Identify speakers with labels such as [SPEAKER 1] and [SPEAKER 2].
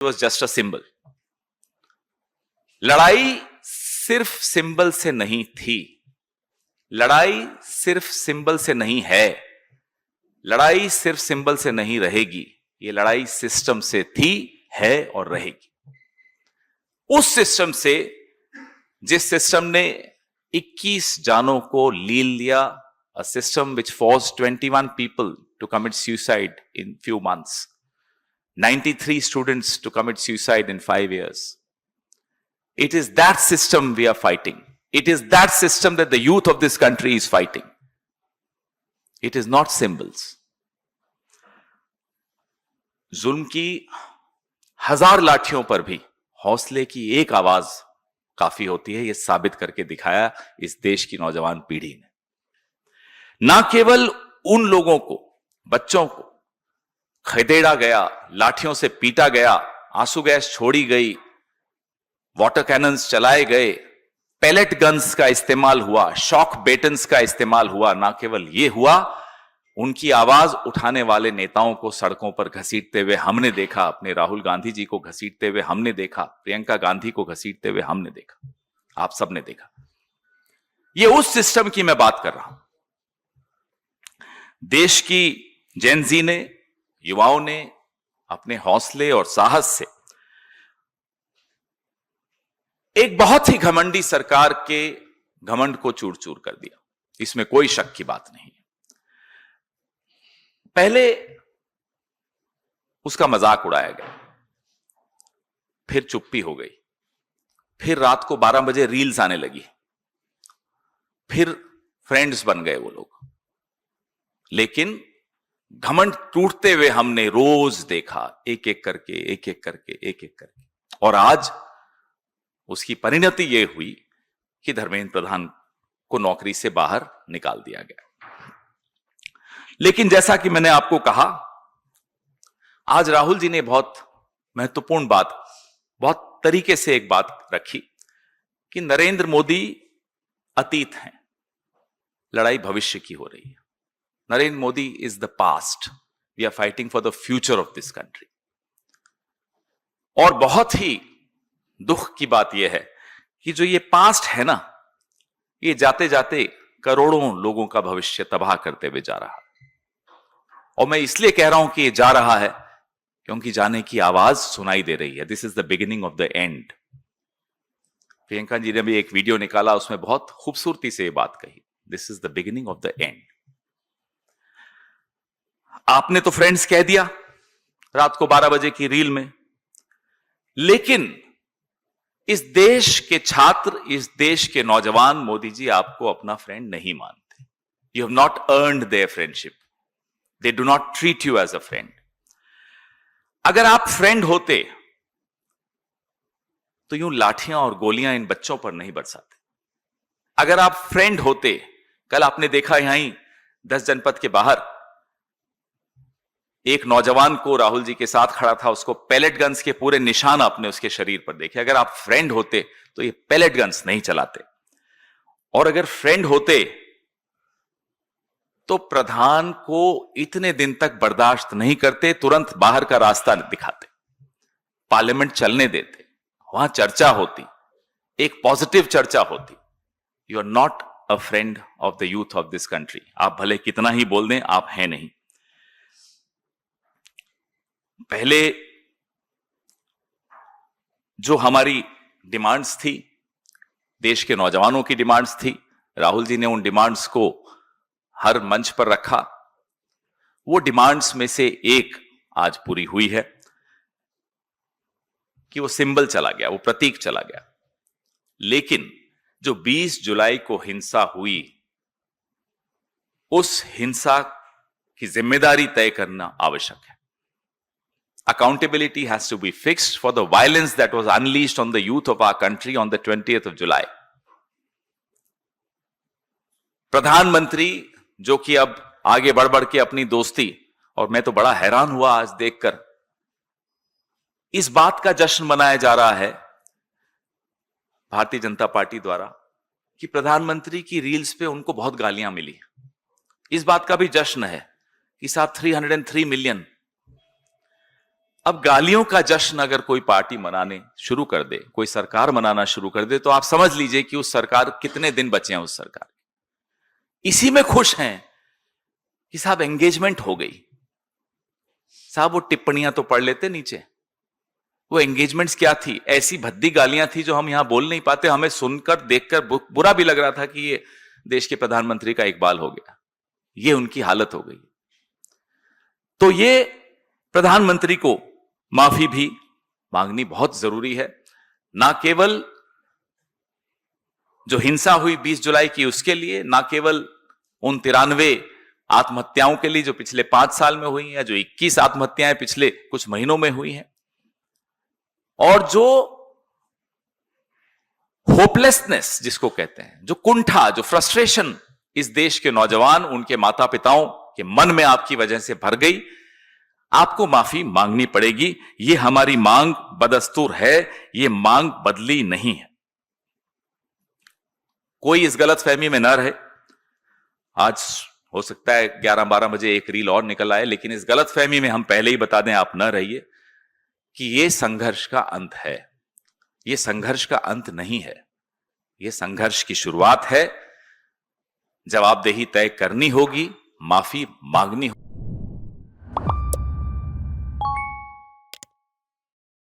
[SPEAKER 1] was just a symbol. लड़ाई सिर्फ symbol से नहीं थी, लड़ाई सिर्फ सिंबल से नहीं है, लड़ाई सिर्फ सिंबल से नहीं रहेगी, ये लड़ाई सिस्टम से थी, है और रहेगी। उस सिस्टम से, जिस सिस्टम ने 21 जानों को लील लिया, a system which forced 21 people to commit suicide in few months, 93 students to commit suicide in 5 years. It is that system we are fighting. It is that system that the youth of this country is fighting. It is not symbols. जुल्म की 1000 लाठियों पर भी हौसले की एक आवाज काफी होती है, यह साबित करके दिखाया इस देश की नौजवान पीढ़ी ने। ना केवल उन लोगों को, बच्चों को खदेड़ा गया, लाठियों से पीटा गया, आंसू गैस छोड़ी गई, वाटर कैनन्स चलाए गए, पैलेट गन्स का इस्तेमाल हुआ, शॉक बेटन्स का इस्तेमाल हुआ, ना केवल यह हुआ, उनकी आवाज उठाने वाले नेताओं को सड़कों पर घसीटते हुए हमने देखा। अपने राहुल गांधी जी को घसीटते हुए हमने देखा, प्रियंका गांधी को घसीटते हुए हमने देखा, आप सबने देखा। यह उस सिस्टम की मैं बात कर रहा हूं। देश की जेनजी ने, युवाओं ने अपने हौसले और साहस से एक बहुत ही घमंडी सरकार के घमंड को चूर चूर कर दिया, इसमें कोई शक की बात नहीं है। पहले उसका मजाक उड़ाया गया, फिर चुप्पी हो गई, फिर रात को 12 बजे रील्स आने लगी, फिर फ्रेंड्स बन गए वो लोग। लेकिन घमंड टूटते हुए हमने रोज देखा, एक एक करके, एक एक करके, एक एक करके, और आज उसकी परिणति यह हुई कि धर्मेंद्र प्रधान को नौकरी से बाहर निकाल दिया गया। लेकिन जैसा कि मैंने आपको कहा, आज राहुल जी ने बहुत महत्वपूर्ण बात, बहुत तरीके से एक बात रखी कि नरेंद्र मोदी अतीत हैं, लड़ाई भविष्य की हो रही है। Narendra Modi is the past, we are fighting for the future of this country. और बहुत ही दुख की बात यह है कि जो ये पास्ट है ना, ये जाते जाते करोड़ों लोगों का भविष्य तबाह करते हुए जा रहा है। और मैं इसलिए कह रहा हूं कि ये जा रहा है क्योंकि जाने की आवाज सुनाई दे रही है। This is the beginning of the end. Priyanka ji ने भी एक वीडियो निकाला, उसमें बहुत खूबसूरती से ये बात कही, this is the beginning of the and. आपने तो फ्रेंड्स कह दिया रात को 12 बजे की रील में, लेकिन इस देश के छात्र, इस देश के नौजवान मोदी जी आपको अपना फ्रेंड नहीं मानते। You have not earned their friendship, they do not treat you as a friend. अगर आप फ्रेंड होते तो यूं लाठियां और गोलियां इन बच्चों पर नहीं बरसाते। अगर आप फ्रेंड होते, कल आपने देखा यहीं 10 जनपद के बाहर एक नौजवान को राहुल जी के साथ खड़ा था, उसको पैलेट गन्स के पूरे निशान आपने उसके शरीर पर देखे। अगर आप फ्रेंड होते तो ये पैलेट गन्स नहीं चलाते, और अगर फ्रेंड होते तो प्रधान को इतने दिन तक बर्दाश्त नहीं करते, तुरंत बाहर का रास्ता दिखाते, पार्लियामेंट चलने देते, वहां चर्चा होती, एक पॉजिटिव चर्चा होती। You are not a friend of the youth of this country. आप भले कितना ही बोल दें, आप हैं नहीं। पहले जो हमारी डिमांड्स थी, देश के नौजवानों की डिमांड्स थी, राहुल जी ने उन डिमांड्स को हर मंच पर रखा। वो डिमांड्स में से एक आज पूरी हुई है कि वो सिंबल चला गया, वो प्रतीक चला गया। लेकिन जो 20 जुलाई को हिंसा हुई, उस हिंसा की जिम्मेदारी तय करना आवश्यक है। Accountability has to be fixed for the violence that was unleashed on the youth of our country on the 20th of July. प्रधानमंत्री जो कि अब आगे बढ़ बढ़ के अपनी दोस्ती, और मैं तो बड़ा हैरान हुआ आज देखकर, इस बात का जश्न मनाया जा रहा है भारतीय जनता पार्टी द्वारा कि प्रधानमंत्री की रील्स पे उनको बहुत गालियां मिली। इस बात का भी जश्न है कि साहब 303 मिलियन अब गालियों का जश्न अगर कोई पार्टी मनाने शुरू कर दे, कोई सरकार मनाना शुरू कर दे, तो आप समझ लीजिए कि उस सरकार, कितने दिन बचे हैं उस सरकार, इसी में खुश हैं कि साहब एंगेजमेंट हो गई। साहब वो टिप्पणियां तो पढ़ लेते नीचे, वो एंगेजमेंट्स क्या थी, ऐसी भद्दी गालियां थी जो हम यहां बोल नहीं पाते, हमें सुनकर देखकर बुरा भी लग रहा था कि ये देश के प्रधानमंत्री का इकबाल हो गया, ये उनकी हालत हो गई। तो ये प्रधानमंत्री को माफी भी मांगनी बहुत जरूरी है, ना केवल जो हिंसा हुई 20 जुलाई की उसके लिए, ना केवल उन 93 आत्महत्याओं के लिए जो पिछले 5 साल में हुई हैं, जो 21 आत्महत्याएं पिछले कुछ महीनों में हुई हैं, और जो होपलेसनेस जिसको कहते हैं, जो कुंठा, जो फ्रस्ट्रेशन इस देश के नौजवान, उनके माता पिताओं के मन में आपकी वजह से भर गई, आपको माफी मांगनी पड़ेगी। ये हमारी मांग बदस्तूर है, ये मांग बदली नहीं है। कोई इस गलतफहमी में ना रहे। आज हो सकता है 11-12 बजे एक रील और निकल आए, लेकिन इस गलतफहमी में हम पहले ही बता दें, आप न रहिए कि यह संघर्ष का अंत है। यह संघर्ष का अंत नहीं है, यह संघर्ष की शुरुआत है। जवाबदेही तय करनी होगी, माफी मांगनी होगी।